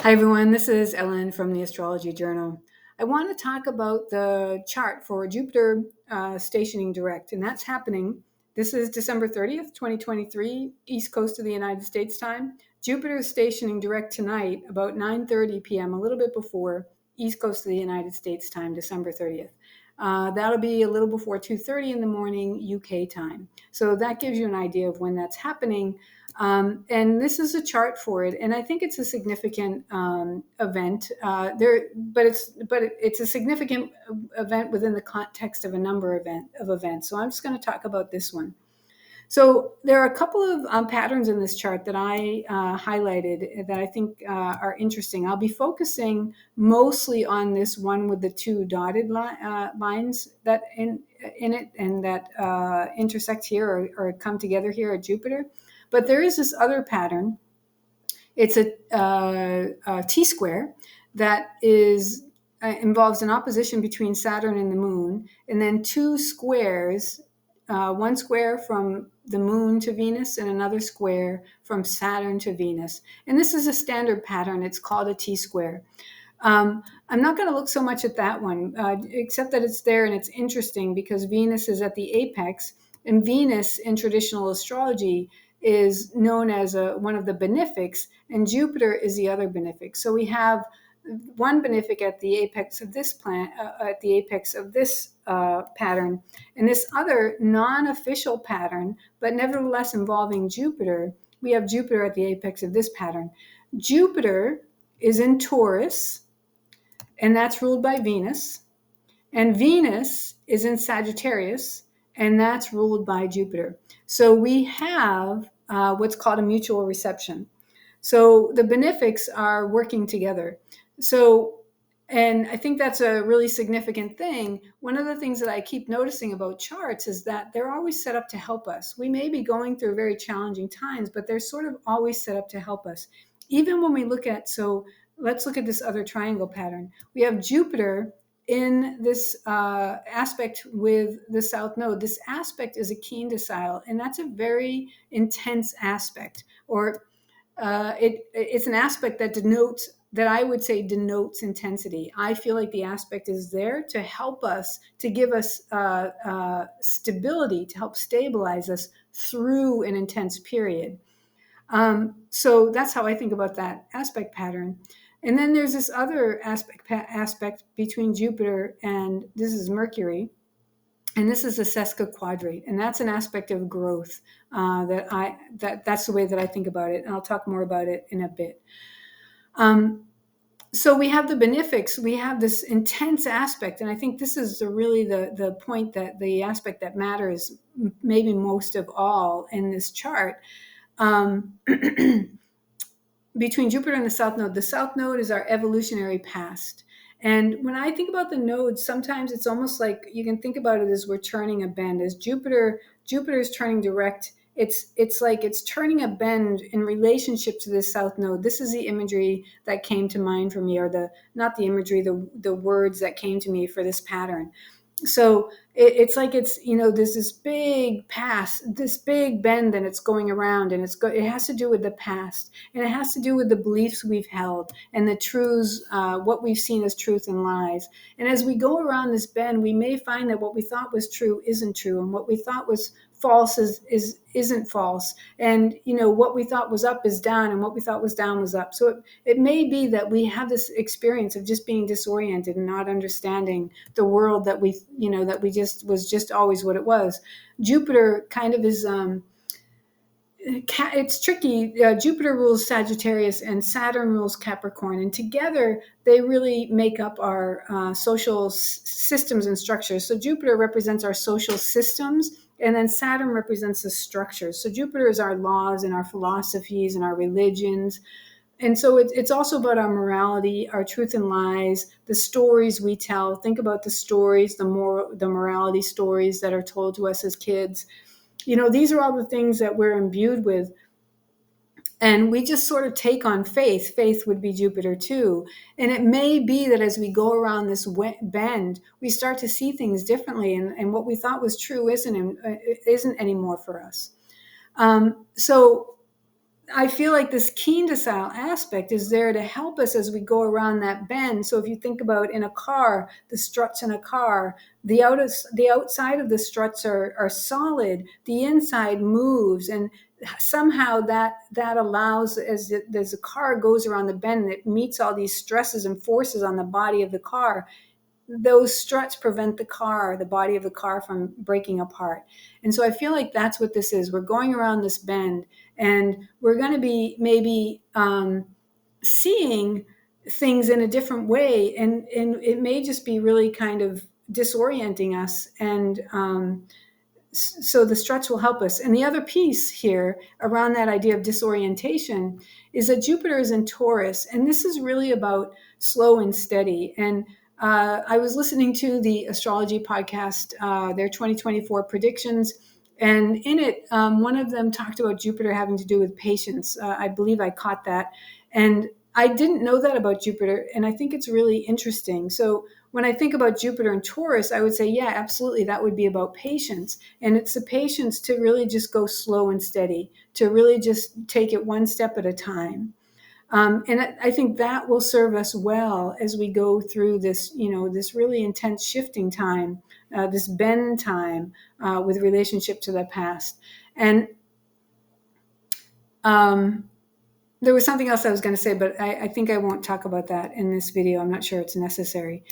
Hi, everyone. This is Ellen from the Astrology Journal. I want to talk about the chart for Jupiter stationing direct, and that's happening. This is December 30th, 2023, East Coast of the United States time. Jupiter is stationing direct tonight about 9:30 p.m., a little bit before East Coast of the United States time, December 30th. That'll be a little before 2:30 in the morning UK time. So that gives you an idea of when that's happening. And this is a chart for it, and I think it's a significant event. It's a significant event within the context of a number of events. So I'm just going to talk about this one. So there are a couple of patterns in this chart that I highlighted that I think are interesting. I'll be focusing mostly on this one with the two dotted lines that in it and that intersect here or come together here at Jupiter. But there is this other pattern. It's a T-square that involves an opposition between Saturn and the Moon, and then two squares, one square from the Moon to Venus and another square from Saturn to Venus. And this is a standard pattern. It's called a T-square. I'm not going to look so much at that one, except that it's there and it's interesting because Venus is at the apex, and Venus in traditional astrology is known as one of the benefics, and Jupiter is the other benefic. So we have one benefic at the apex of this pattern, and this other non-official pattern, but nevertheless involving Jupiter. We have Jupiter at the apex of this pattern. Jupiter is in Taurus, and that's ruled by Venus, and Venus is in Sagittarius, and that's ruled by Jupiter. So we have what's called a mutual reception. So the benefics are working together. And I think that's a really significant thing. One of the things that I keep noticing about charts is that they're always set up to help us. We may be going through very challenging times, but they're sort of always set up to help us. Even when we let's look at this other triangle pattern. We have Jupiter in this aspect with the South Node. This aspect is a keen decile, and that's a very intense aspect, or it's an aspect that I would say denotes intensity. I feel like the aspect is there to help us, to give us stability, to help stabilize us through an intense period. So that's how I think about that aspect pattern. And then there's this other aspect between Jupiter and this is Mercury, and this is a sesquiquadrate, and that's an aspect of growth that's the way that I think about it, and I'll talk more about it in a bit. So we have the benefics, we have this intense aspect, and I think this is really the point, that the aspect that matters maybe most of all in this chart. Between Jupiter and the South Node is our evolutionary past. And when I think about the nodes, sometimes it's almost like you can think about it as we're turning a bend. As Jupiter is turning direct, it's like it's turning a bend in relationship to this South Node. This is the imagery that came to mind for me, or not the imagery, the words that came to me for this pattern. So it's like there's this big this big bend, and it's going around, and it has to do with the past, and it has to do with the beliefs we've held and the truths, what we've seen as truth and lies. And as we go around this bend, we may find that what we thought was true isn't true, and what we thought was false isn't false, and what we thought was up is down, and what we thought was down was up. So it may be that we have this experience of just being disoriented and not understanding the world that was just always what it was. Jupiter kind of is it's tricky. Jupiter rules Sagittarius and Saturn rules Capricorn, and together they really make up our social systems and structures. So Jupiter represents our social systems, and then Saturn represents the structures. So Jupiter is our laws and our philosophies and our religions. And so it's also about our morality, our truth and lies, the stories we tell. Think about the stories, the morality stories that are told to us as kids. These are all the things that we're imbued with. And we just sort of take on faith. Faith would be Jupiter too. And it may be that as we go around this bend, we start to see things differently. And what we thought was true isn't anymore for us. So I feel like this keen docile aspect is there to help us as we go around that bend. So if you think about in a car, the struts in a car, the outside of the struts are solid, the inside moves, and somehow that allows, as the car goes around the bend and it meets all these stresses and forces on the body of the car, those struts prevent the body of the car from breaking apart. And so I feel like that's what this is. We're going around this bend and we're going to be maybe seeing things in a different way. And it may just be really kind of disorienting us. And so the struts will help us. And the other piece here around that idea of disorientation is that Jupiter is in Taurus. And this is really about slow and steady. And I was listening to the astrology podcast, their 2024 predictions. And in it, one of them talked about Jupiter having to do with patience. I believe I caught that. And I didn't know that about Jupiter. And I think it's really interesting. So when I think about Jupiter and Taurus, I would say, yeah, absolutely, that would be about patience. And it's the patience to really just go slow and steady, to really just take it one step at a time. And I think that will serve us well as we go through this, this really intense shifting time, this bend time with relationship to the past. And there was something else I was going to say, but I think I won't talk about that in this video. I'm not sure it's necessary.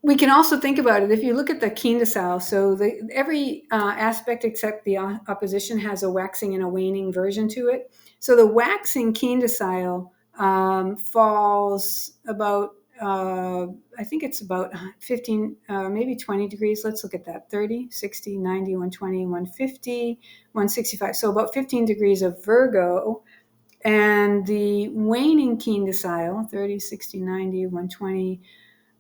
We can also think about it if you look at the keen docile. So every aspect except the opposition has a waxing and a waning version to it. So the waxing keen docile falls about, I think it's about 15, maybe 20 degrees. Let's look at that. 30, 60, 90, 120, 150, 165. So about 15 degrees of Virgo. And the waning keen docile, 30, 60, 90, 120,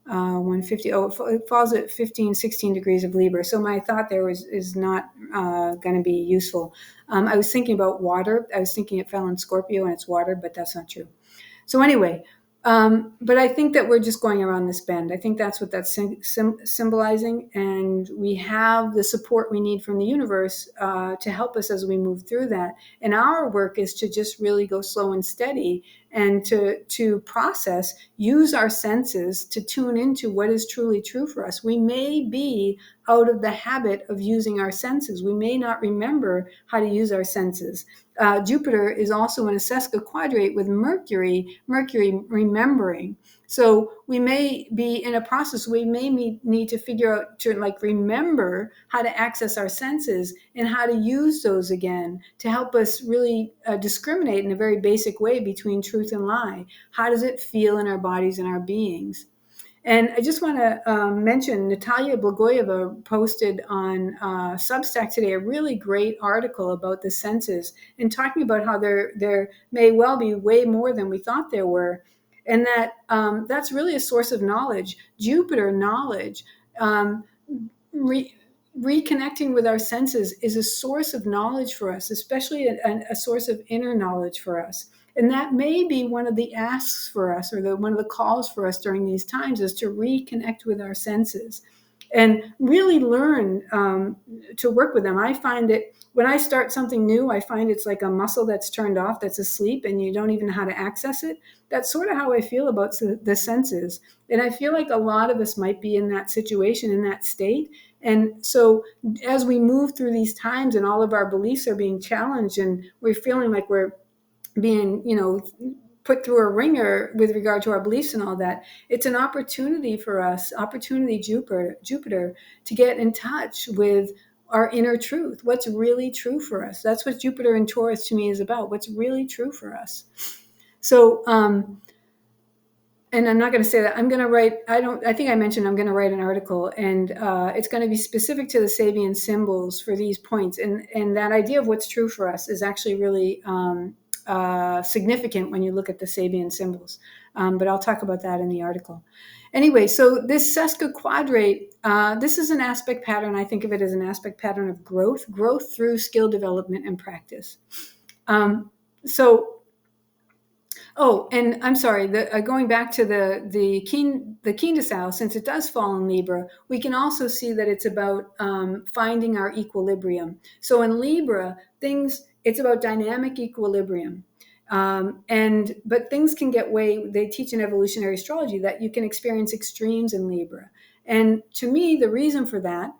150. It falls at 15, 16 degrees of Libra. So my thought there is not going to be useful. I was thinking about water. I was thinking it fell in Scorpio and it's water, but that's not true. So anyway, but I think that we're just going around this bend. I think that's what that's symbolizing. And we have the support we need from the universe to help us as we move through that. And our work is to just really go slow and steady and to process, use our senses to tune into what is truly true for us. We may be out of the habit of using our senses. We may not remember how to use our senses. Jupiter is also in a sesquiquadrate with Mercury remembering. So we may be in a process, we may need to figure out to remember how to access our senses and how to use those again to help us really discriminate in a very basic way between truth and lie. How does it feel in our bodies and our beings? And I just want to mention Natalia Blagoyeva posted on Substack today a really great article about the senses and talking about how there may well be way more than we thought there were. And that that's really a source of knowledge. Jupiter knowledge, reconnecting with our senses is a source of knowledge for us, especially a source of inner knowledge for us. And that may be one of the asks for us, or one of the calls for us during these times, is to reconnect with our senses and really learn to work with them. I find it, when I start something new, I find it's like a muscle that's turned off, that's asleep, and you don't even know how to access it. That's sort of how I feel about the senses. And I feel like a lot of us might be in that situation, in that state. And so as we move through these times and all of our beliefs are being challenged and we're feeling like we're being, put through a ringer with regard to our beliefs and all that, it's an opportunity for us, Jupiter, to get in touch with our inner truth, what's really true for us. That's what Jupiter in Taurus to me is about, what's really true for us. So, and I'm not going to say that. I'm going to write, I think I mentioned I'm going to write an article, and it's going to be specific to the Sabian symbols for these points. And that idea of what's true for us is actually really significant when you look at the Sabian symbols. But I'll talk about that in the article. Anyway, so this sesquiquadrate, this is an aspect pattern. I think of it as an aspect pattern of growth through skill development and practice. Oh, and I'm sorry, going back to the keen decile, since it does fall in Libra, we can also see that it's about finding our equilibrium. So in Libra, things it's about dynamic equilibrium. But things can get they teach in evolutionary astrology that you can experience extremes in Libra. And to me, the reason for that,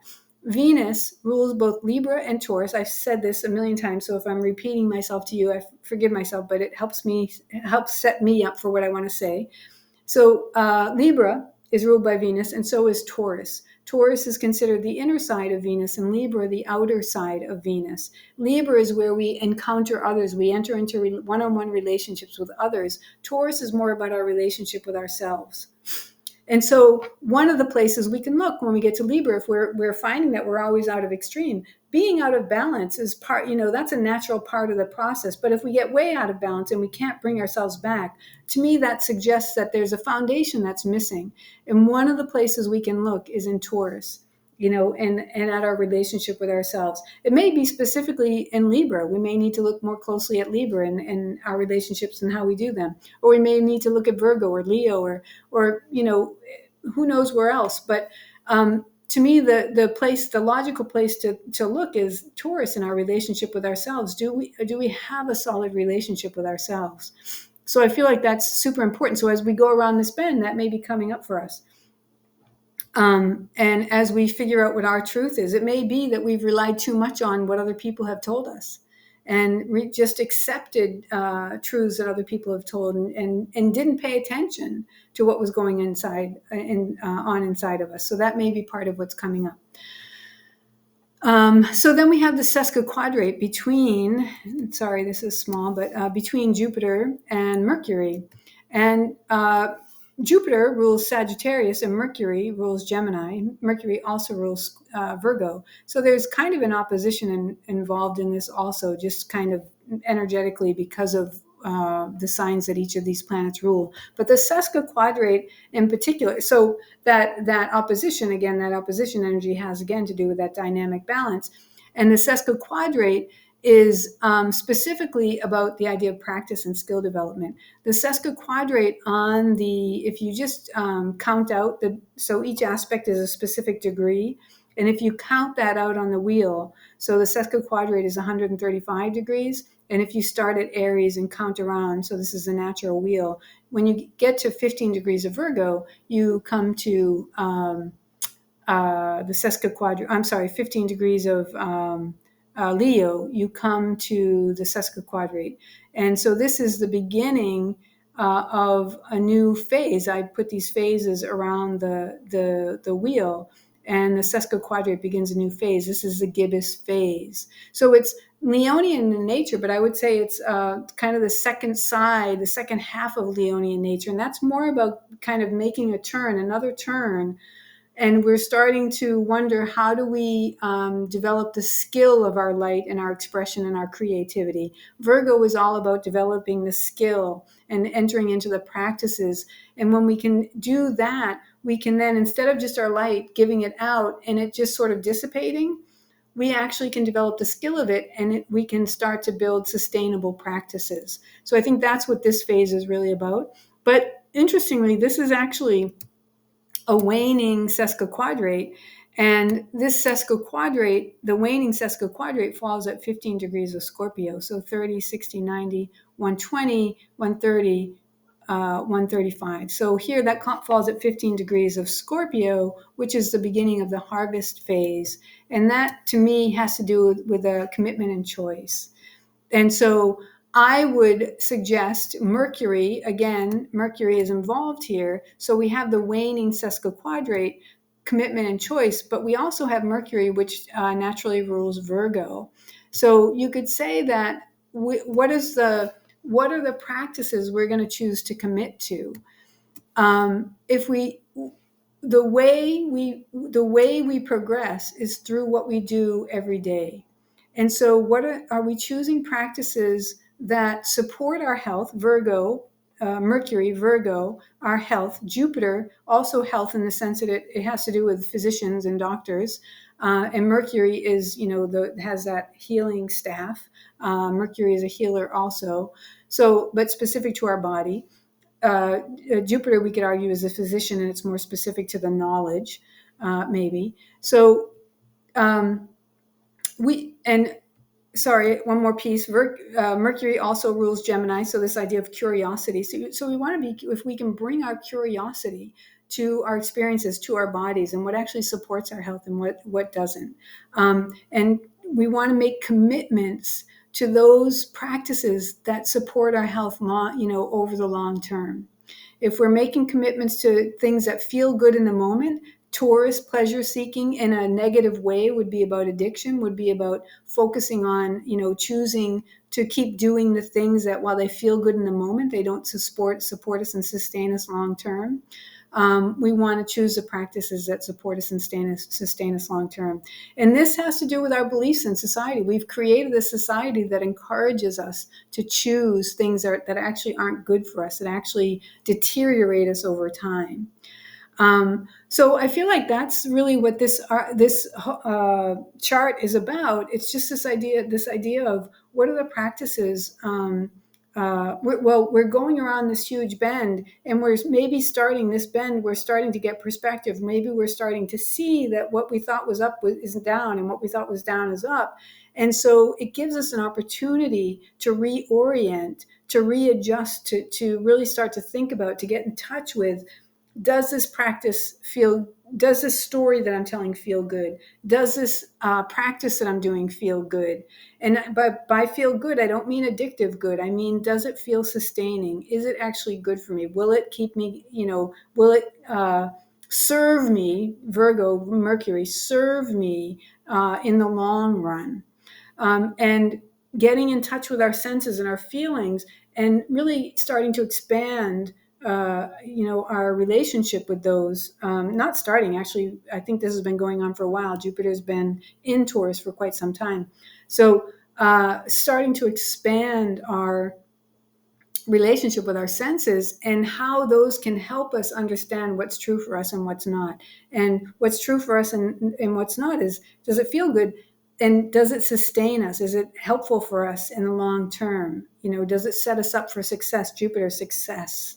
Venus rules both Libra and Taurus. I've said this a million times, so if I'm repeating myself to you, I forgive myself, but it helps set me up for what I want to say. So Libra is ruled by Venus, and so is Taurus. Taurus is considered the inner side of Venus, and Libra the outer side of Venus. Libra is where we encounter others. We enter into one-on-one relationships with others. Taurus is more about our relationship with ourselves. And so one of the places we can look when we get to Libra, if we're finding that we're always out of extreme, being out of balance is part, that's a natural part of the process. But if we get way out of balance and we can't bring ourselves back, to me, that suggests that there's a foundation that's missing. And one of the places we can look is in Taurus, and at our relationship with ourselves. It may be specifically in Libra. We may need to look more closely at Libra and our relationships and how we do them. Or we may need to look at Virgo or Leo or who knows where else. But to me, the logical place to look is Taurus in our relationship with ourselves. Do we have a solid relationship with ourselves? So I feel like that's super important. So as we go around this bend, that may be coming up for us. And as we figure out what our truth is, it may be that we've relied too much on what other people have told us and just accepted truths that other people have told and didn't pay attention to what was going inside of us. So that may be part of what's coming up. So then we have the sesquiquadrate between Jupiter and Mercury. And Jupiter rules Sagittarius and Mercury rules Gemini. Mercury also rules Virgo. So there's kind of an opposition involved in this also, just kind of energetically because of the signs that each of these planets rule. But the sesquiquadrate in particular, so that opposition energy has again to do with that dynamic balance. And the sesquiquadrate is specifically about the idea of practice and skill development. The sesquiquadrate if you just count out so each aspect is a specific degree. And if you count that out on the wheel, so the sesquiquadrate is 135 degrees. And if you start at Aries and count around, so this is a natural wheel, when you get to 15 degrees of Virgo, you come to the sesquiquadrate, 15 degrees of Leo, you come to the sesquiquadrate. And so this is the beginning of a new phase. I put these phases around the wheel, and the sesquiquadrate begins a new phase. This is the gibbous phase. So it's Leonian in nature, but I would say it's kind of the second half of Leonian nature. And that's more about kind of making another turn. And we're starting to wonder, how do we develop the skill of our light and our expression and our creativity? Virgo is all about developing the skill and entering into the practices. And when we can do that, we can then, instead of just our light giving it out and it just sort of dissipating, we actually can develop the skill of it, and we can start to build sustainable practices. So I think that's what this phase is really about. But interestingly, this is actually a waning sesquiquadrate, and this sesquiquadrate, the waning sesquiquadrate, falls at 15 degrees of Scorpio. So 30, 60, 90, 120, 130, 135. So here that falls at 15 degrees of Scorpio, which is the beginning of the harvest phase. And that, to me, has to do with a commitment and choice. And so I would suggest Mercury is involved here. So we have the waning sesquiquadrate, commitment and choice, but we also have Mercury, which naturally rules Virgo. So you could say that what are the practices we're going to choose to commit to? The way we progress is through what we do every day. And so are we choosing practices that support our health? Mercury, Virgo, our health. Jupiter, also health in the sense that it has to do with physicians and doctors. And Mercury is, has that healing staff. Mercury is a healer also. So, but specific to our body. Jupiter, we could argue, is a physician, and it's more specific to the knowledge, maybe. So one more piece. Mercury also rules Gemini, so this idea of curiosity. So we want to be, if we can bring our curiosity to our experiences, to our bodies, and what actually supports our health and what doesn't. And we want to make commitments to those practices that support our health, over the long term. If we're making commitments to things that feel good in the moment, Taurus pleasure seeking in a negative way would be about addiction, would be about focusing on, choosing to keep doing the things that while they feel good in the moment, they don't support us and sustain us long term. We want to choose the practices that support us and sustain us long term. And this has to do with our beliefs in society. We've created a society that encourages us to choose things that actually aren't good for us, that actually deteriorate us over time. So I feel like that's really what this chart is about. It's just this idea of what are the practices. We're going around this huge bend, and we're maybe starting this bend. We're starting to get perspective. Maybe we're starting to see that what we thought was up is down, and what we thought was down is up. And so it gives us an opportunity to reorient, to readjust, to really start to think about, to get in touch with, does this story that I'm telling feel good? Does this practice that I'm doing feel good? And by feel good, I don't mean addictive good. I mean, does it feel sustaining? Is it actually good for me? Will it keep me, will it serve me, Virgo, Mercury, serve me in the long run? And getting in touch with our senses and our feelings, and really starting to expand our relationship with those. Not starting, actually, I think this has been going on for a while. Jupiter's been in Taurus for quite some time. So starting to expand our relationship with our senses and how those can help us understand what's true for us and what's not. And what's true for us and what's not is, does it feel good? And does it sustain us? Is it helpful for us in the long term? Does it set us up for success, Jupiter success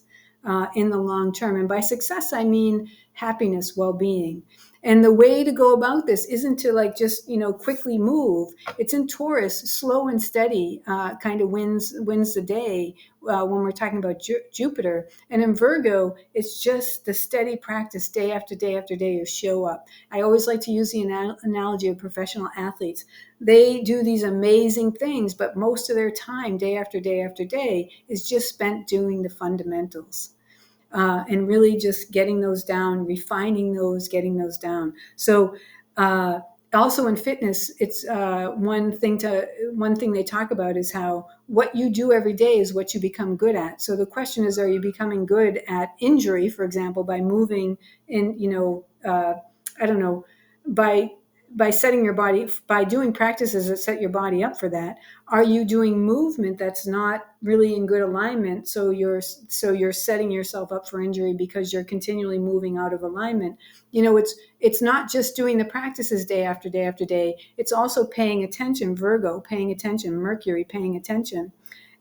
in the long term? And by success, I mean happiness, well-being. And the way to go about this isn't to just quickly move. It's in Taurus, slow and steady kind of wins the day when we're talking about Jupiter. And in Virgo, it's just the steady practice day after day after day you show up. I always like to use the analogy of professional athletes. They do these amazing things, but most of their time, day after day after day, is just spent doing the fundamentals. And really just getting those down, refining those, getting those down. So also in fitness, it's one thing they talk about is how what you do every day is what you become good at. So the question is, are you becoming good at injury, for example, by moving in, by setting your body, by doing practices that set your body up for that? Are you doing movement that's not really in good alignment? So you're setting yourself up for injury because you're continually moving out of alignment. It's not just doing the practices day after day after day. It's also paying attention, Virgo, paying attention, Mercury, paying attention.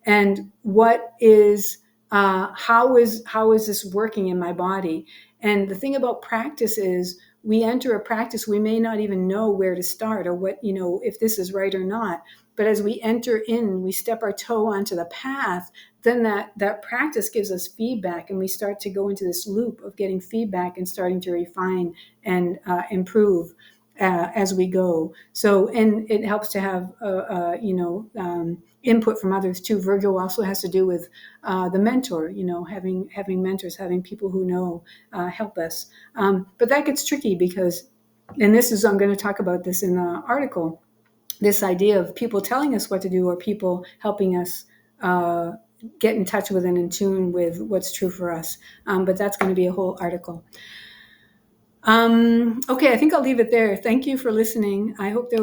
And what is, how is this working in my body? And the thing about practice is, we enter a practice, we may not even know where to start or what, if this is right or not. But as we enter in, we step our toe onto the path, then that practice gives us feedback, and we start to go into this loop of getting feedback and starting to refine and improve as we go. So, and it helps to have, input from others too. Virgo also has to do with the mentor, having mentors, having people who know help us. But that gets tricky because, and I'm going to talk about this in the article, this idea of people telling us what to do or people helping us get in touch with and in tune with what's true for us. But that's going to be a whole article. Okay, I think I'll leave it there. Thank you for listening. I hope there